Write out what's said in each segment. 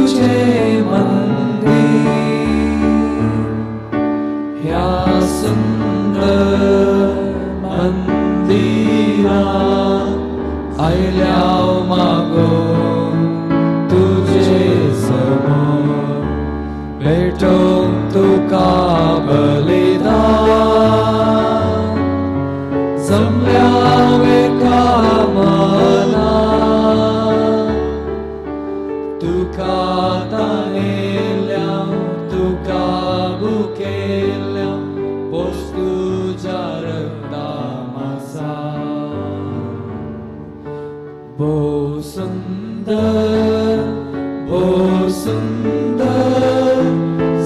तुझे मंदिर ह्या सुंदर मंदिरात आयल्या मागो तुझे समोर भेटों तुका बलिदान जमल्या एका मनात तुका ताणेल्या तुका भुकेल्या पोस तुझ्या रक्तामासा भो सुंदर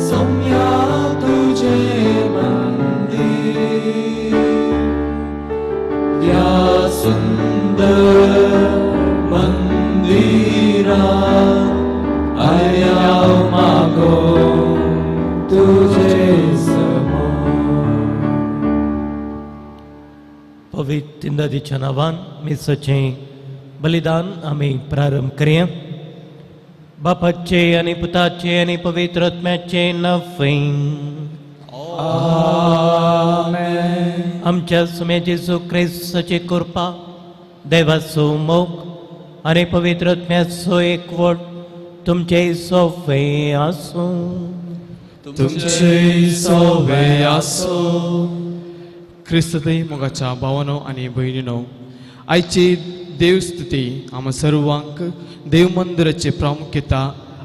सम्या तुझे मंदिर या सुंदर मंदिरात आया मागो तुझे समोर. पवित्र नदीच्या नावान मिसाचें बलिदान आमी प्रारंभ करूया. बापाचे आनी पुताचे आनी पवित्र आत्म्याचे नफें. आमेन. आमच्या सुमे जेजू क्रिस्ताची कृपा, देवाचो मोग आनी पवित्र आत्म्याचो एकवट तुमचे सोवे आसूं. तुमचे सोवे आसो. क्रिस्तते मोगाच्या भावानो आनी भयणीनो, आयची देवस्तुती आम्हा सर्वांक देव मंदिराचे प्रामुख्यता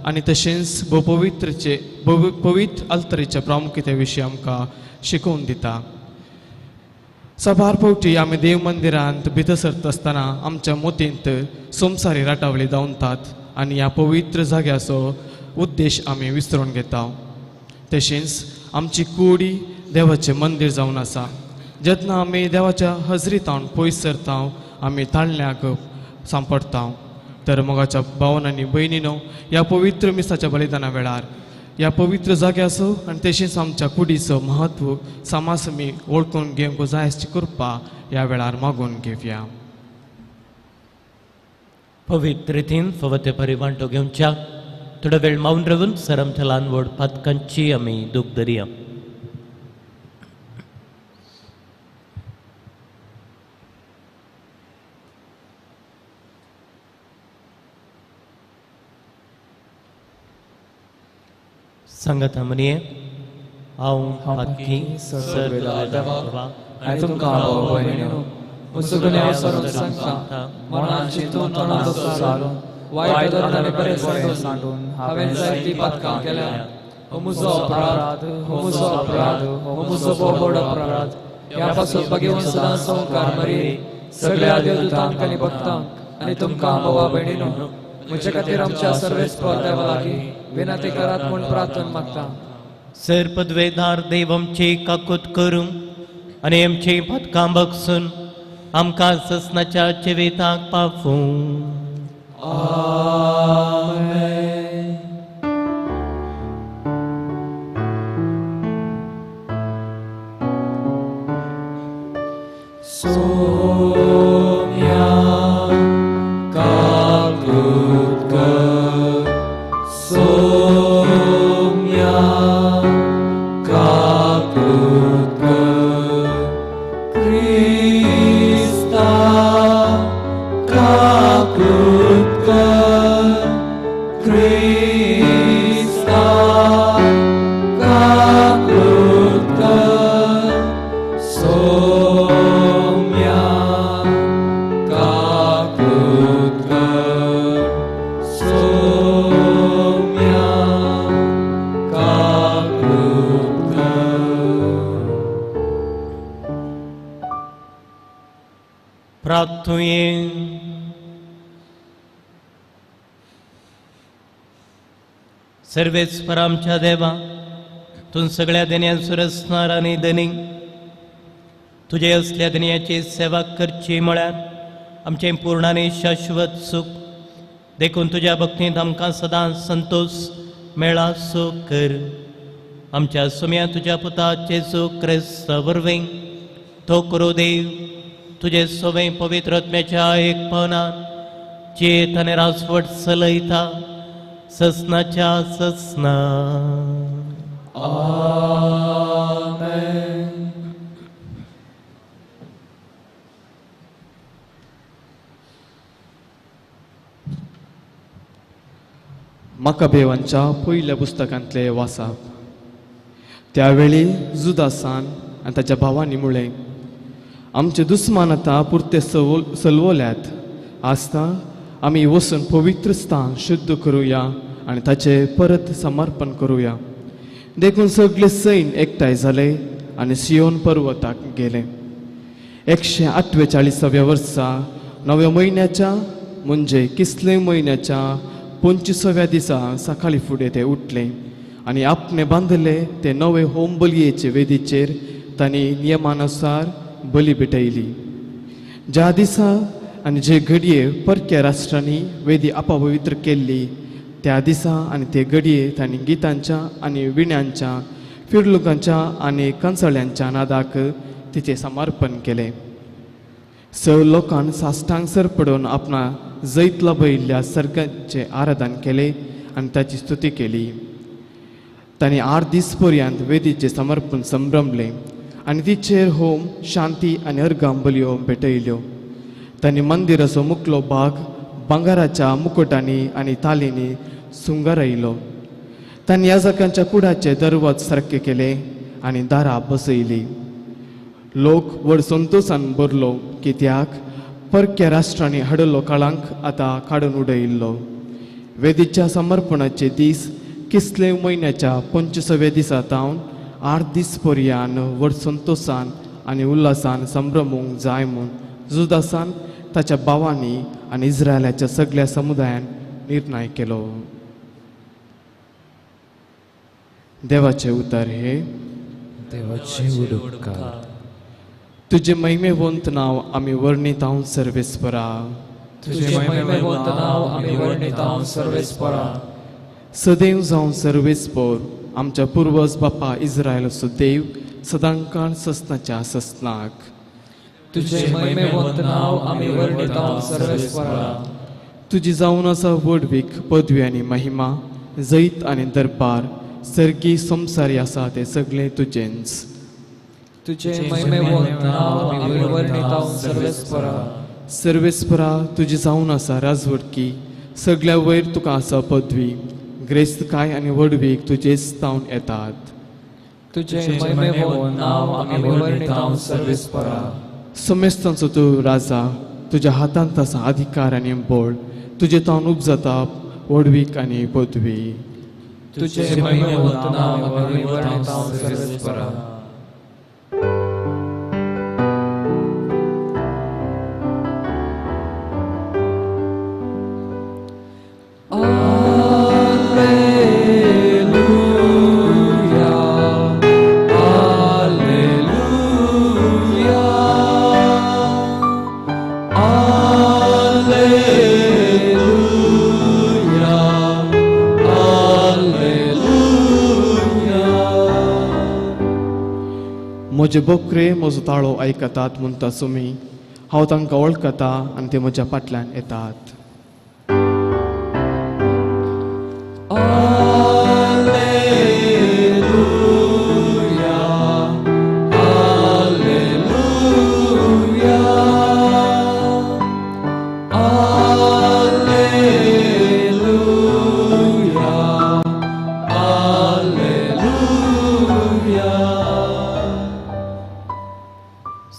आनी तशेंच पवित्र अल्तरेच्या प्रामुख्यते विशीं आमकां शिकोवन दिता. सभार फावटी आमी देव मंदिरांत भितर सरता आसतना आमच्या मोतींत संवसारी राटावळी जावतात आनी ह्या पवित्र जाग्याचो उद्देश आमी विसरून घेता. तशेंच आमची कुडी देवाचें मंदिर जावन आसा. जेन्ना आमी देवाच्या हजरीतावन पयस सरता आमी ताळण्याक सांपडता. तर मोगाच्या भावांनी भयणीनो, ह्या पवित्र मिसाच्या बलिदाना वेळार ह्या पवित्र जाग्याचो आनी तशेंच आमच्या कुडीचो महत्व समासमी वळखून घेवंक जाय अशी कृपा ह्या वेळार मागून घेवया. पवित्र रितीन फवते परिवांटो घेवच्या थोडो वेळ मौन रावन सरमच्या ल्हान व्हड पातकांची आमी दूख धरया. संगत म्हणये हांव पातकी आनी तुमकां भाव भयणीनो, मुसुगुणे सरून सांगता मनान चिंतून तोंडां दोतोर घालून वायट धोरणांनी बरें सांडून हांवें जायतीं पातकां केल्या. हो म्हजो अपराध, हो म्हजो अपराध, हो म्हजो बोबड अपराध. ह्या पासून बगेवन सदां संवकार मरी सगळ्या देवदूतांक आनी भक्तांक आनी तुमकां भावा भयणीनो, म्हजे खातीर आमच्या सर्वेस्पर देवा लागीं विनंती करात म्हूण प्रार्थना मागता. सर पदवेदार देव आमची काकूत करूं आनी आमची पदकां बगसून आमकां ससनाच्या जिविताक पावूं. आमेन. सोम्या काकूत कर, सोम्या काकूत कर. क्रिस्ता काकूत कर, क्रिस्ता काकूत कर. सोम्या काकूत कर, सोम्या काकूत कर. प्रार्थुये. सर्वेस्पर आमच्या देवा, तूं सगळ्या देण्यांचो रचणार आनी धनी. तुजे असल्या देण्याची सेवा करची म्हळ्यार आमचें पूर्ण आनी शाश्वत सुख. देखून तुज्या भक्तींत आमकां सदां संतोष मेळा सो कर. आमच्या सुम्या तुज्या पुता जेजू क्रिस्ता वरवीं तो करो देव तुजे सोबे पवित्र आत्म्याच्या एकपणान चेत आनी रासवट चलयता ससनाच्या ससना. मकाबेवांच्या पयल्या पुस्तकांतले वाचप. त्यावेळी जुदासान आनी ताच्या भावांनी म्हळें, आमचे दुस्मान आतां पुरते सलवल्यात. आसता आमी वचून पवित्र स्थान शुद्ध करुया आनी ताचें परत समर्पण करुया. देखून सगळे सैन एकठांय जाले आनी सियोन पर्वताक गेले. 148व्या वर्सा 9व्या म्हयन्याच्या म्हणजे किसले म्हयन्याच्या 25व्या दिसा सकाळी फुडें ते उठले आनी आपणे बांदले ते नवे होम बलयेचे वेदीचेर तांणी नियमानुसार बली पेटयली. ज्या दिसा आनी जे घडये परक्या राष्ट्रांनी वेदी अपवित्र केल्ली त्या दिसा आनी ते घडये तांणी गितांच्या आनी विण्यांच्या फिरलुकांच्या आनी कंसळ्यांच्या नादाक तिचे समर्पण केले. स लोकांन साश्टांगसर पडून आपणा जैतला बयिल्ल्या सर्गाचे आराधन केले आनी ताची स्तुती केली. तांणी 8 दीस पर्यंत वेदीचे समर्पण संभ्रमले आनी तिचेर होम शांती आनी अर्गां बलयो पेटयल्यो. तांणी मंदिराचो मुखलो भाग भांगाराच्या मुकुटांनी आनी तालींनी सुंगारयलो. तांणी याजकांच्या कुडाचे दरवाज सारके केले आनी दारां बसयली. लोक व्हड संतोशान भरलो, कित्याक परक्या राष्ट्रांनी हाडलो काळांक आतां काडून उडयल्लो. वेदीच्या समर्पणाचे दीस किसले म्हयन्याच्या 25व्या दिसा तावन 8 दीस पर्यंत व्हड संतोशान आनी उल्हासान संभ्रमूंक जाय म्हूण जुदासान ताच्या भावांनी आनी इस्रायलाच्या सगळ्या समुदायान निर्णय केलो. देवाचे उतर हे. देवाचे उपकार. तुझे महिमेवंत नाव आमी वर्णितांव सर्वेस्परा. तुझे महिमेवंत नाव आमी वर्णितांव सर्वेस्परा. सदैव जावन सर्वेस्पर आमच्या पुर्वज बापा इस्रायलाचो देव सदांकाळ ससनाच्या ससनाक. तुझे महिमेवंत नाव आमी वर्णितांव सर्वेस्परा. तुजी जावन आसा वडवीक पदवी आनी महिमा, जैत आनी दरबार, सर्गी संवसारी आसा ते सगळे तुजेंच. तुझे महिमेवंत नाव आमी वर्णितांव सर्वेस्परा. सर्वेस्परा तुजी जावन आसा राजवडकी, सगळ्या वयर तुका आसा पदवी, ग्रेस्तकाय आनी वडवीक तुजेच जावन येतात. तुझे महिमेवंत नाव आमी वर्णितांव सर्वेस्परा. समेस्तांचो तूं राजा, तुज्या हातांत आसा अधिकार आनी बळ, तुजे तावन उपजता वडवीक आनी पदवी. तुझे महिमेवंत नाव आमी वर्णितांव सर्वेस्परा. म्हजे बोकरे म्हजो ताळो आयकतात म्हणटा तुमी, हांव तांकां वळखता आनी ते म्हज्या फाटल्यान येतात.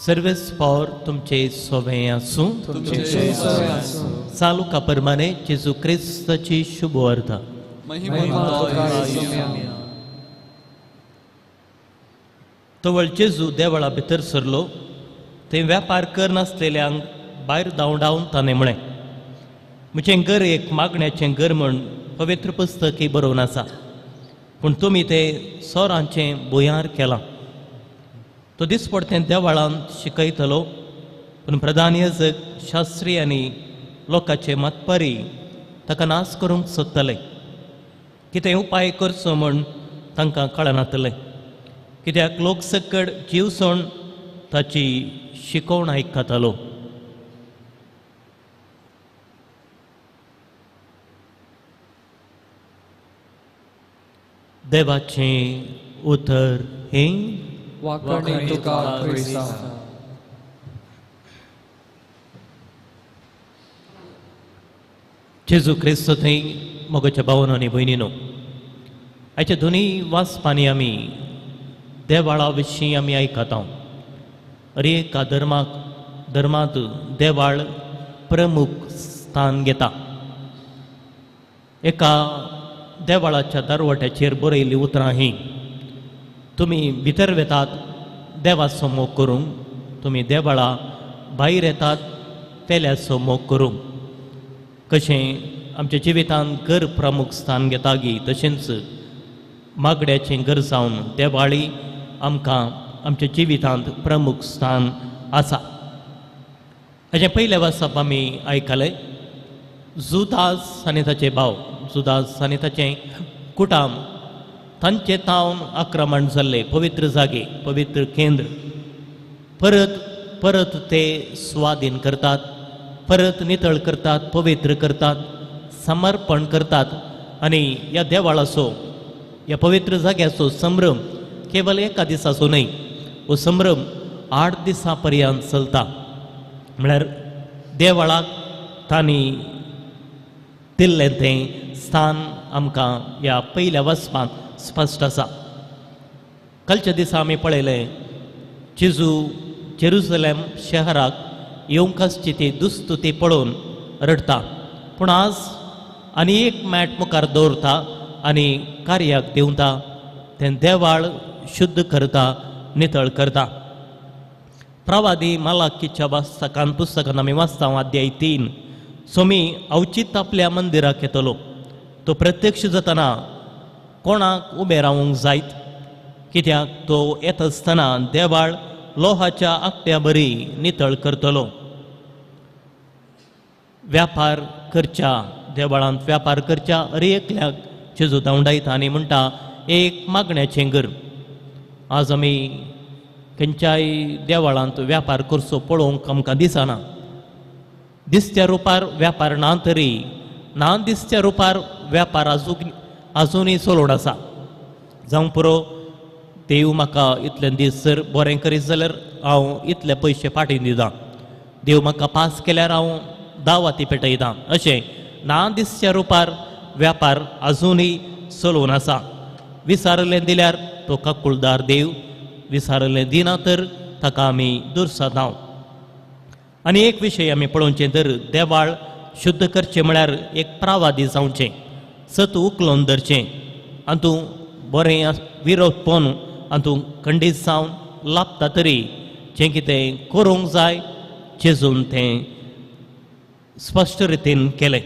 सर्वेस्पर तुमचे सोबे आसूं. चालुका प्रमाणे जेजू क्रिस्ताची शुभ वार्ता. तवळ जेजू देवळा भितर सरलो. थंय वेपार करनासलेल्यांक भायर धांवडावन ताणें म्हळें, म्हजें घर एक मागण्याचें घर म्हूण पवित्र पुस्तकी बरोवन आसा, पूण तुमी तें सोरांचें भुंयार केलां. तो दिसपडतें देवळांत शिकयतलो, पूण प्रधान याजक, शास्त्री आनी लोकांचे मतपरी ताका नाश करूंक सोदतले. कितें उपाय करचो म्हूण तांकां कळनातलें, कित्याक लोक सकट जीव सोण ताची शिकवण आयकतालो. देवाचें उतर हे वाकणे तुका क्रिस्ता जेजू क्रिस्त थंय मोगाच्या भावांनो आनी भयणीनो, आयच्या दोनी वाचपांनी आमी देवाळा विशीं आमी आयकता. अरे एका धर्मांत देवाळ प्रमुख स्थान घेता. एका देवाळाच्या दरवट्याचेर बरयल्लीं उतरां ही, तुमी भितर वेतात देवाचो मोग करूंक, तुमी देवाळा भायर येतात पेल्याचो मोग करूंक. कशें आमच्या जिवितांत घर प्रमुख स्थान घेता गी, तशेंच मागड्याचें घर जावन देवाळी आमकां आमच्या जिवितांत प्रमुख स्थान आसा. हाचें पयलें वाचप आमी आयकलें. जुदास आनी ताचे भाव, जुदास आनी ताचें कुटाम, तांचे तावन आक्रमण जाल्ले पवित्र जागे, पवित्र केंद्र परत परत ते स्वाधीन करतात, परत नितळ करतात, पवित्र करतात, समर्पण करतात. आनी ह्या देवाळाचो, ह्या पवित्र जाग्याचो संभ्रम केवळ एका दिसाचो न्हय, हो संभ्रम 8 दिसां पर्यंत चलता. म्हळ्यार देवाळाक तांणी दिल्लें तें स्थान आमकां ह्या पयल्या वचपांत स्पश्ट आसा. कालच्या दिसा आमी पळयलें जेजू जेरुसलेम शहराक येवंक आसची ती दुस्तुती पळोवन रडटा. पूण आज आनी एक मॅट मुखार दवरता आनी कार्याक देंवता, तें देवाळ शुद्ध करता, नितळ करता. प्रवादी मालाकीच्या पुस्तकांत आमी वाचता अध्याय 3. सोमी अवचित आपल्या मंदिराक येतलो. तो प्रत्यक्ष जातना कोणाक उबें रावूंक जायत, कित्याक तो येत आसतना देवाळ लोहाच्या आकट्या बरी नितळ करतलो. व्यापार करच्या देवाळांत व्यापार करच्या एकल्याक जेजू धांवडायता आनी म्हणटा एक मागण्याचें घर. आज आमी खंयच्याय देवाळांत व्यापार करचो पळोवंक आमकां दिसना. दिसत्या रुपार व्यापार ना तरी ना दिसत्या रुपार व्यापार आजुनूय चलोड आसा. जावं पुरो देव म्हाका इतले दीस जर बरें करीत जाल्यार हांव इतले पयशे फाटीं दितां, देव म्हाका पास केल्यार हांव 10 वाती पेटयतां. अशें ना दिसच्या रुपार व्यापार आजुनूय चलोवन आसा. विसारलें दिल्यार तो काकुळदार देव, विसारलें दिना तर ताका आमी दुर्सादांव. आनी एक विशय आमी पळोवचें तर देवाळ शुद्ध करचें म्हळ्यार एक प्रावादी जावचें, सत उखलोवन धरचें, हातूं बरें विरोध पोवन हातूं खंडीत जावन लाभता तरी जें कितें करूंक जाय जेजून तें स्पश्ट रितीन केलें.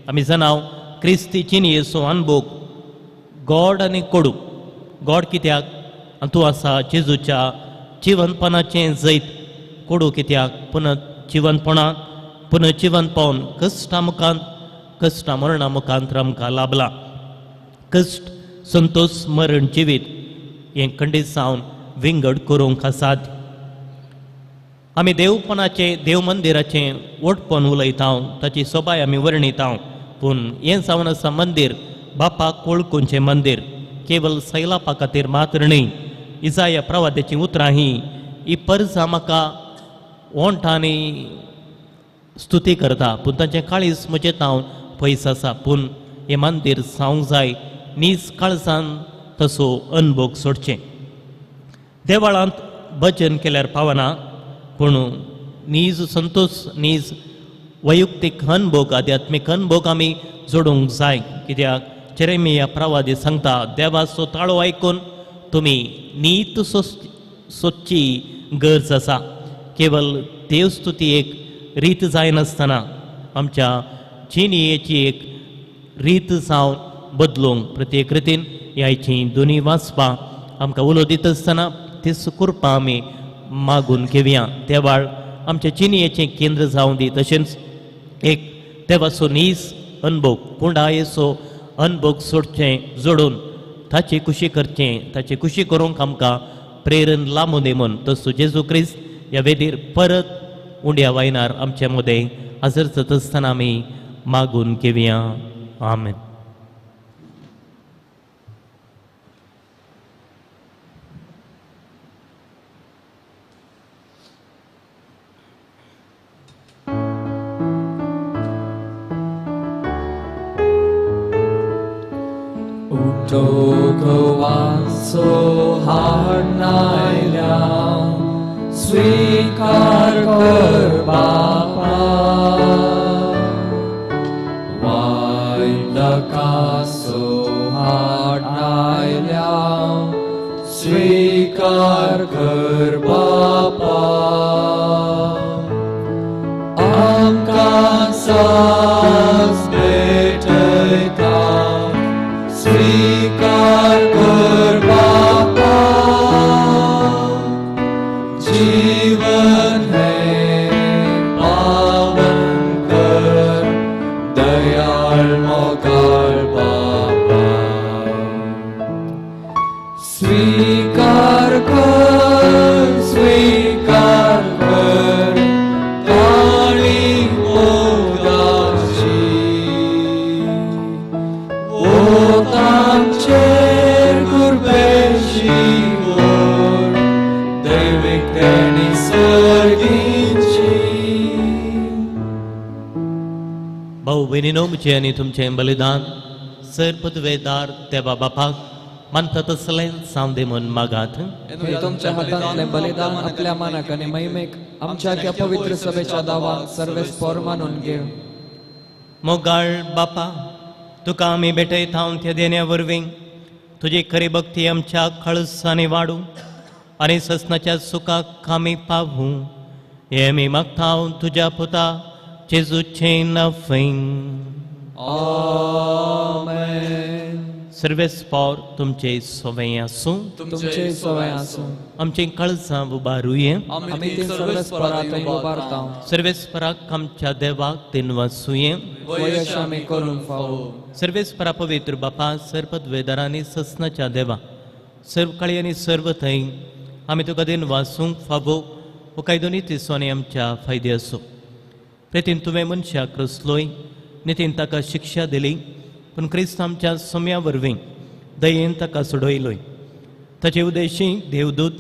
आमी जाणाव क्रिस्ती चिनयेचो अनुभव गोड आनी कोडू. गोड कित्याक हातूं आसा जेजूच्या जिवनपणाचें जैत, कोडू कित्याक पुनर्जीवन पावन कश्टा मरणा मुखांत आमकां लाभला. कश्ट संतोश मरण जिवीत हें खंडीत जावन विंगड करूंक असाध्य. आमी देव मंदिराचें ओटपण उलयता, ताची सोबाय आमी वर्णिता, पूण हें जावन आसा मंदीर बापाक वळखुचें मंदीर. केवळ सैलापा खातीर मात्र न्हय. इजाया प्रवाद्याचीं उतरां ही परजा म्हाका ओंठांनी स्तुती करता, पूण ताचें काळीज म्हजें तावन पयस आसा. पूण हें मंदीर जावंक जाय नीज काळजान तसो अनुभव सोडचें. देवाळांत भजन केल्यार पावना, पूण नीज संतोश, नीज वैयक्तीक अनुभव, आध्यात्मीक अनुभव आमी जोडूंक जाय. कित्याक जेरेमिया प्रवादी सांगता, देवाचो ताळो आयकून तुमी नीत सोदची गरज आसा. केवळ देवस्तुती एक रीत जायनासतना आमच्या जिणेची एक रीत जावन बदलूंक प्रत्येक रितीन ह्याची दोनी वाचपां आमकां उलो दिता आसतना ती कृपा आमी मागून घेवया. देवाळ आमच्या जिणेचें केंद्र जावं दी. तशेंच एक देवाचो नीज अनुभव, कुंडायेचो अनुभव सोडचें जोडून ताची खुशी करचें, ताची खुशी करूंक आमकां प्रेरण लामून दी म्हूण तसो जेजू क्रिस्त ह्या वेदीर परत उंड्या वायनार आमचे मदें हजर जाता आसतना आमी मागून घेवया. आमेन. उठोगवांचो हाडनायल्या स्वीकार कर बापा वायटकाचो हाडनायल्या स्वीकार कर बापा आमकां सास भेटयता स्वीकार कर बापा जीवन है पावन कर दयाळ मोगाळ बापा स्वीकार कर ताळी मोगाची ओतांचेर गुरबेशी ओर दैविक देणी सर्गींची भाऊ बहिणीनो म्हजें आनी तुमचें बलिदान सरपदवेदार देवा बापाक मानता तसलें सांवदे म्हूण मागात. हे तुमच्या हातांतले बलिदान आपल्या मानाक आनी महिमेक आमच्या त्या पवित्र सभेच्या दावाक सर्वेस्पोर मानून घेव. मोगाळ बापा तुका आमी भेटयता त्या देण्या वरवीं तुजी खरी भक्ती आमच्या खळसांनी वाडूं आनी ससनाच्या सुखाक आमी पावूं हें आमी मागता तुज्या पुता जेजूचें नांवें. आमेन. सर्वेस्पोर तुमचे सवय आसूं तुमचे सवय आसूं आमचीं कळसां उबारुये आमी ती सर्वेस्परांत उबारता सर्वेस्पराक आमच्या देवाक दिनवासुये वयश आमी करूंक फावो. सर्वेस्परा पवित्र बापा सरपदवेदारांनी ससनाच्या देवा सर्व काळी आनी सर्व थंय आमी तुका दिन वासूंक फावो वो काय दोनी तिसोनी आमच्या फायदे आसूं. प्रेतीन तुवें मनशाक रचलोय नितीन ताका शिक्षा दिली पूण क्रिस्त आमच्या सोम्या वरवीं दयेन ताका सोडयलोय. ताचे उदेशी देवदूत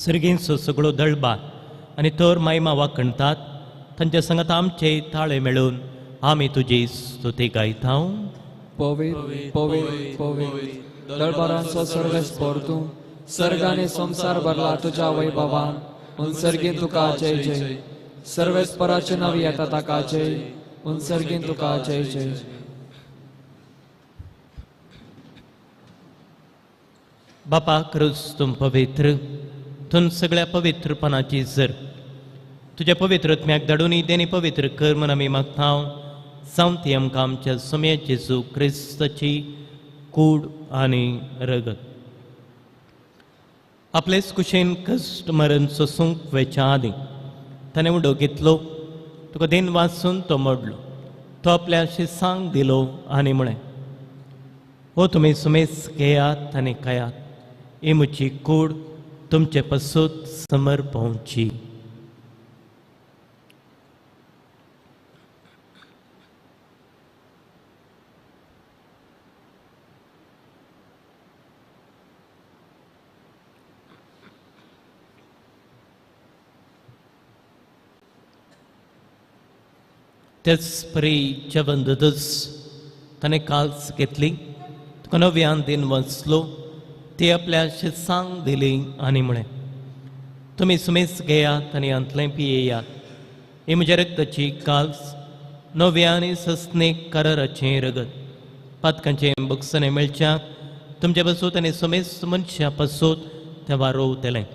सर्गींचो सगळो दळबार आनी तर मायमा वाखणटात तांच्या सांगात आमचे ताळे मेळून आमी तुजी स्तुती गायता. पवित पवित पवित दरबारांचो सर्वेस्पोर तूं सर्गाने संसार भरला तुज्या वैभवान उन्सर्गीन तुका जय जय सर्वेस्पराचे नांव येता ताका जय उन्सर्गीन तुका जय जय. बापा क्रूस तुम पवित्र तुन सगळ्या पवित्रपणाची जर तुझ्या पवित्रत्म्याक धाडून देणी पवित्र कर म्हूण आमी मागता. सांवती आमकां आमच्या सोम्या जेजू क्रिस्ताची कूड आनी रगत आपलेच कुशेन कश्ट मरण सोसूंक वेच्या आदीं ताणें उडो घेतलो तुका दिन वाचून तो मोडलो तो आपल्या शिसांक दिलो आनी म्हळें हो तुमी सुमेस घेयात आनी खायात ही म्हजी कूड तुमचे पासून समर्पवची. तेच परी जेवण ददस ताणें काल्स घेतली तुका नव्यान दिन वाचलो ती आपल्या शिसांक दिली आनी म्हळें तुमी सुमेस घेयात आनी अंतलें पियेयात ही म्हज्या रक्ताची काल्स नव्या आनी सस्नेक कराराचें रगत पातकांचें बक्षणें मेळच्याक तुमचे पासून आनी सुमेस मनशा पासून तें वारोवतलें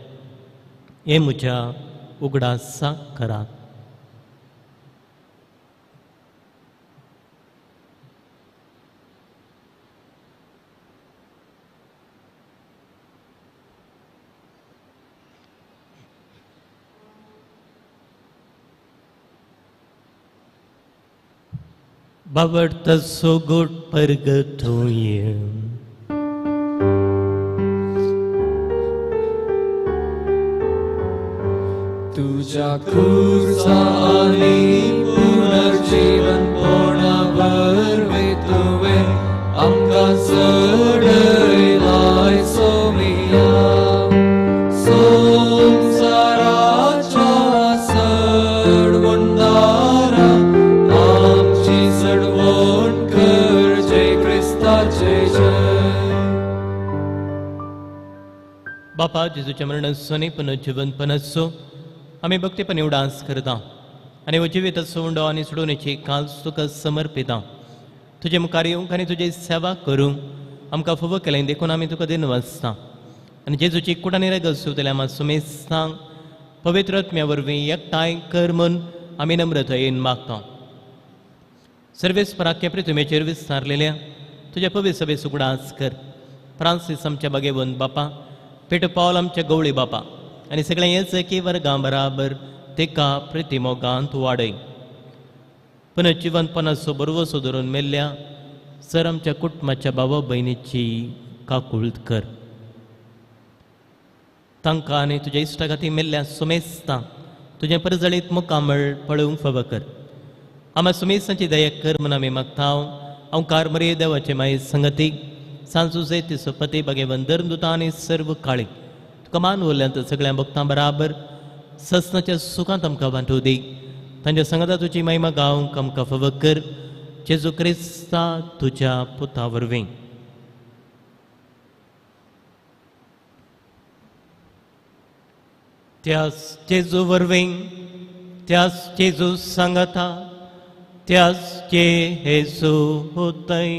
हें म्हज्या उगडासाक करात. बावडता सोगोट परगट होय तुझ्या क्रूसानी पुनर्जीवन पोणावर तुवे आमकां चडयलाय सोमिया संसाराच्या चडवणदारा आमची चडवण कर जय क्रिस्ताचे जय. बापा जेजूच्या मरणासोनी पुनर्जीवनपण असो आम्ही भक्तीपणे उडास करता आणि व जिवीत सोंडो आणि सोडवण्याची काल तुका समर्पिता तुझे मुखार येवंक आनी तुझी सेवा करूंक आमकां फोव केलें देखून आमी तुका दिन वाचता आनी जेजूची कुटांनी रगसूतल्या आमी सुमेस्तांक पवित्र आत्म्या वरवीं एकठांय कर म्हूण आमी नम्रतायेन मागता सर्वेस्पराख्या पृथ्वीचेर विस्तारलेल्या तुझ्या पवित्र सभेस उगडास कर फ्रांसीस आमच्या बागेवन बापा पेट पॉल आमच्या गवळी बापा आनी सगळ्या येजकी वर्गां बराबर तेका प्रतिमोगांत वाडय पुनर्जीवनपणाचो बरवसो धरून मेल्ल्या सर आमच्या कुटुंबाच्या भावा भयणीची काकुळट कर तांकां आनी तुज्या इश्टागाती मेल्ल्या सुमेस्तांक तुजें परजळीत मुखामळ पळोवंक फाव कर आम्हा सुमेसांची दया कर म्हूण आमी मागता हांव कारमरी देवाचे माये संगतीक सांजूजे तिसपती भगेवन धर्मदुता आनी सर्व काळी तुका मान उरल्यांत सगळ्या भक्तां बराबर ससनाच्या सुखांत आमकां वांटू दी तांच्या संगता तुजी महिमा गावंक आमकां फाव कर जेजू क्रिस्ता तुज्या पुता वरवीं त्याच जेजू वरवीं त्याच जेजू सांगता त्याच जे हेजू होतय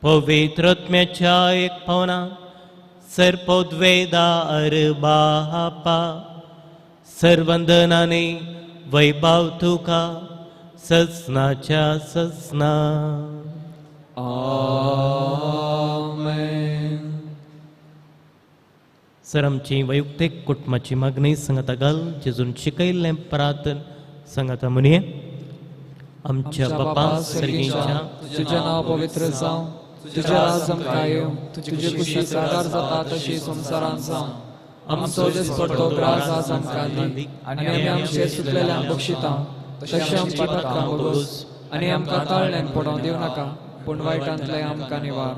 पवित्र आत्म्याच्या एक पावना सर्पोद्वेदा बापा सर्वंदनाने वैभव तुका ससनाच्या ससना आमेन. सर आमची वैयक्तीक कुटुंबाची मागणी सांगता घाल जेजून शिकयल्लें प्रार्थन सांगता म्हणये आमच्या बापा सर्गीच्या तुझे नाव पवित्र जावं तुझे राज आमकां येवं तुझी खुशी साकार जाता तशी संवसारांत जावं आमचो दिसपडटो ग्रास आज आमकां दी आनी आमी आमचे सुटलेल्यांक बक्षिता तशें आमची पातकां बगोस आनी आमकां ताळण्यांत पडोवंक दिवं नाका पूण वायटांतले आमकां निवार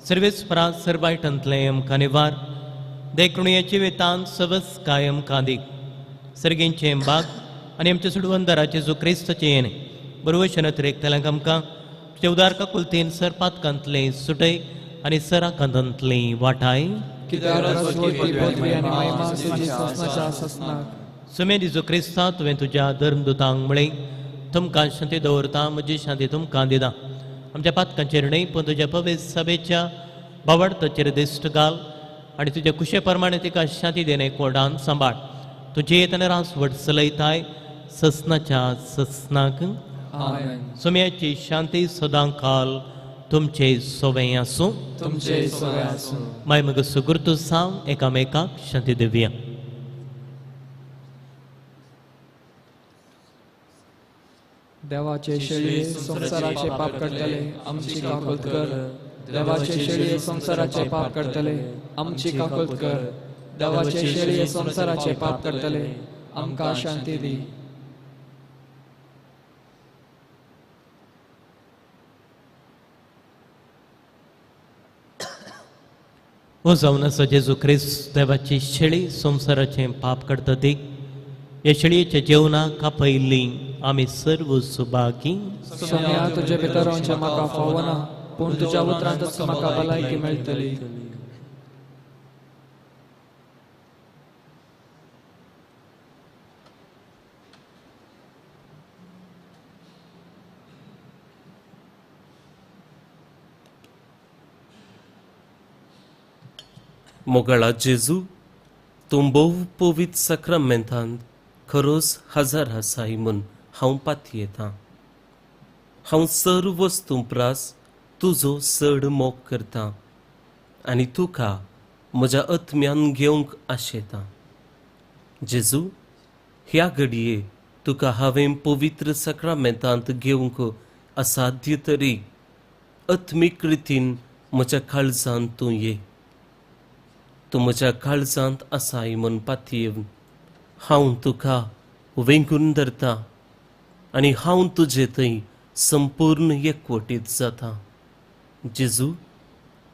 सर्वेस्परा सर्वायटांतले आमकां निवार देखुणयाची वेतान सवस कायम कांदीक सर्गींचे बाग आनी आमच्या सुडवंदराचे जो क्रिस्ताचे येणे बरोवशेन तरेकतल्यांक आमकां तुज्या उदारका कुलतेन सर पातकांतले सुटय आनी सरा कांतांतली वाटाय कित्याक रसवती पदवी आनी महिमा तुजी ससनाच्या ससनाक सुमे दिजो क्रिस्ता तुवें तुज्या धर्मदुतांक म्हळें तुमकां शांती दवरता म्हजी शांती तुमकां दिता आमच्या पातकांचेर न्हय पूण तुज्या पवित्र सभेच्या भावार्थाचेर दिश्ट घाल आनी तुज्या कुशे प्रमाणे तिका शांती देणे कोर्डान सांबाळ तुजे येतना रासवट चलयताय ससनाच्या ससनाक आमेन. सुम्याची शांती सदां काल तुमचे सोवें आसूं तुमचे सगळे आसूं माय मग सुगुर्तू साव एकामेकाक शांती दिवया देवाचे शेळये संसाराचे पाप करतले आमची काकुळट कर देवाचे शेळये संसाराचे पाप करतले आमची काकुळट कर देवाचे शेळये संसाराचे पाप करतले आमकां शांती दी हो जावन आसा जेजू क्रिस्त देवाची शेळी संसाराचे पाप करता ती ह्या शेळयेच्या जेवणाक आपयल्ली आमी सर्व सुभागी सोम्या तुजे भितर रावचें म्हाका फावो ना पूण तुज्या उतरांतच म्हाका भलायकी मेळटली मोगळा जेजू तूं भोव पवित्र सक्रामेंतांत खरोच हजार आसाय म्हूण हांव पातयेतां हांव सर्व वस्तू प्रास तुजो चड मोग करतां आनी तुका म्हज्या आत्म्यान घेवंक आशेतां जेजू ह्या घडये तुका हांवें पवित्र सक्रामेंतांत घेवंक असाध्य तरी आत्मीक रितीन म्हज्या काळजांत तूं ये तूं म्हज्या काळजांत आसाय म्हूण पातयेवन हांव तुका वेंगून धरतां आनी हांव तुजे थंय संपूर्ण एकवटीत जाता जेजू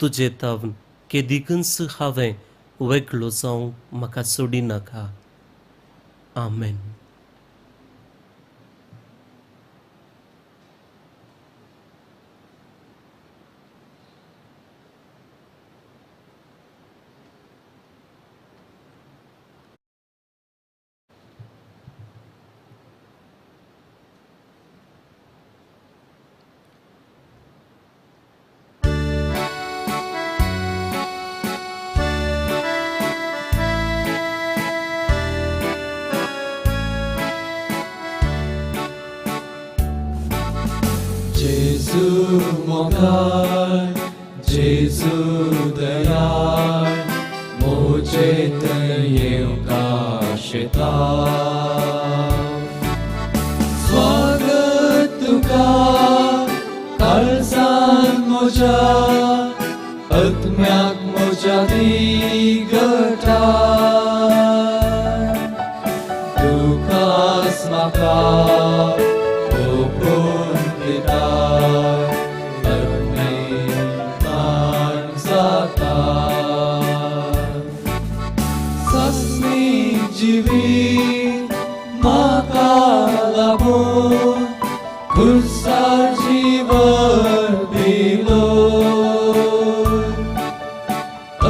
तुजे तावन केदिकच हांवें वेगळो जावंक म्हाका सोडी नाका आमेन. मोगाळ जेजू दयाळ मोचेत येवका शेता स्वागत तुका काळजान म्हज्या आत्म्याक म्हज्या दिगटा तुकाच म्हाका ओपून दिता आत्मेकान जाता सस्मी जिवी म्हाका लागून खुर्सार जीवन दिलो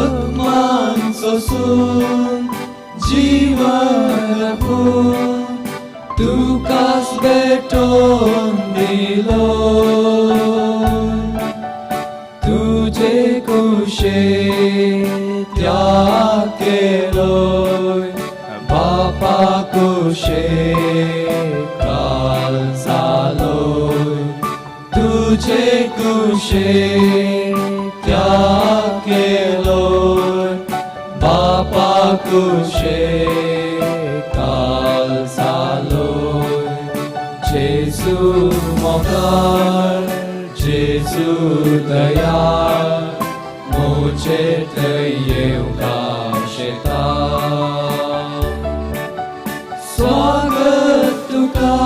आत्मांचो सून जीवन लागून तुकाच भेटोन दिलो तुजे कुशेन त्याग केलोय बापा कुशेन काल जालोय तुजे कुशेन त्याग केलोय बापा कुशेन काल जालोय जेजू मोगाळ जेजू दयाळ मोचेत येवका शेता स्वागत तुका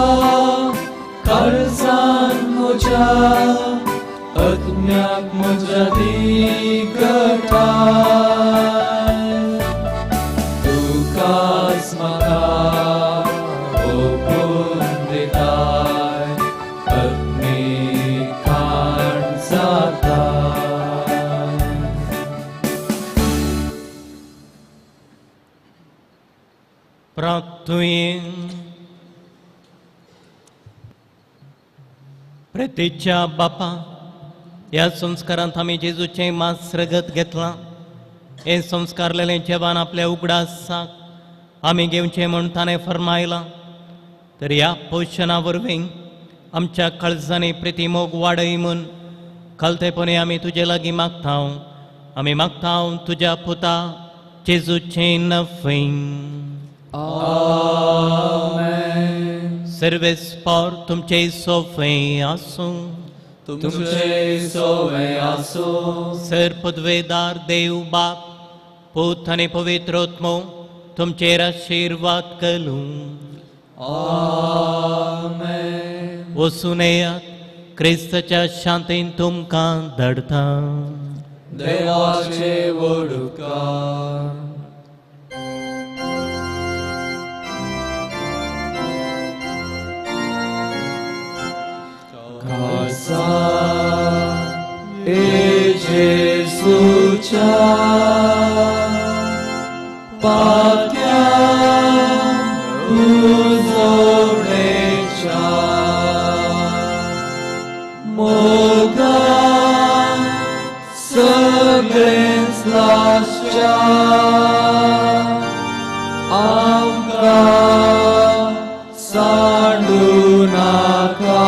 काळजान म्हज्या आत्म्याक म्हज्या दिगटा तुकाच म्हाका ओपून दिताय आत्मेकान जाता प्रार्थुये प्रेतेच्या बापा ह्या संस्कारांत आमी जेजूचें मास रगत घेतलां हे संस्कारलेलें जेवण आपल्या उगडासाक आमी घेवचें म्हूण ताणें फरमायलां तर ह्या पोशना वरवीं आमच्या काळजांनी प्रितीमोग वाडय म्हूण खालतेपणी आमी तुजे लागीं मागतां आमी मागतां तुज्या पुता जेजूचें नफें आमेन सर्वेस्पर तुमचे सोफे आसूं तुमचे सोवे आसूं सर पदवेदार देव बाप पूत आनी पवित्र आत्मो तुमचेर आशिर्वाद करूं आमेन वचून येयात क्रिस्ताच्या शांतीन तुमकां धाडटा देवाचे वडुकार खासा जेजूच्या पात्या उजवणेच्या मोगा सगळेच लाशच्या आमकां सांडू नाका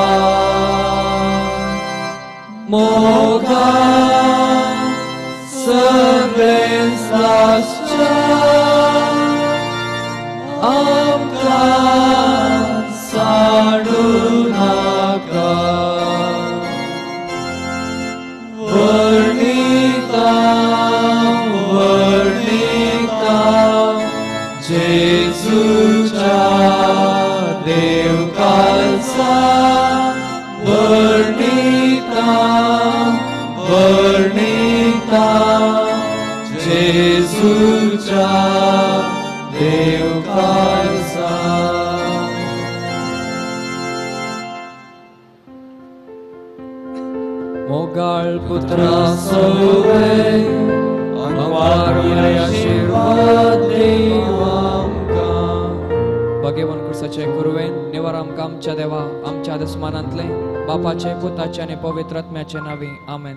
मोगा सगळेच लाशच्या आमकां सांडू नाका वर्णिता जेजूच्या देवकाळचा वर्णिता जेजूच्या देवकाळचा मोगाळ पुत्रा सोवे आशीर्वाद देवा भगवान कुर्साचे कुरवेन निवार आमकां आमच्या देवा आमच्या दुस्मानांतले बापाचे पुताचे आनी पवित्र आत्म्याचे नावे आमेन.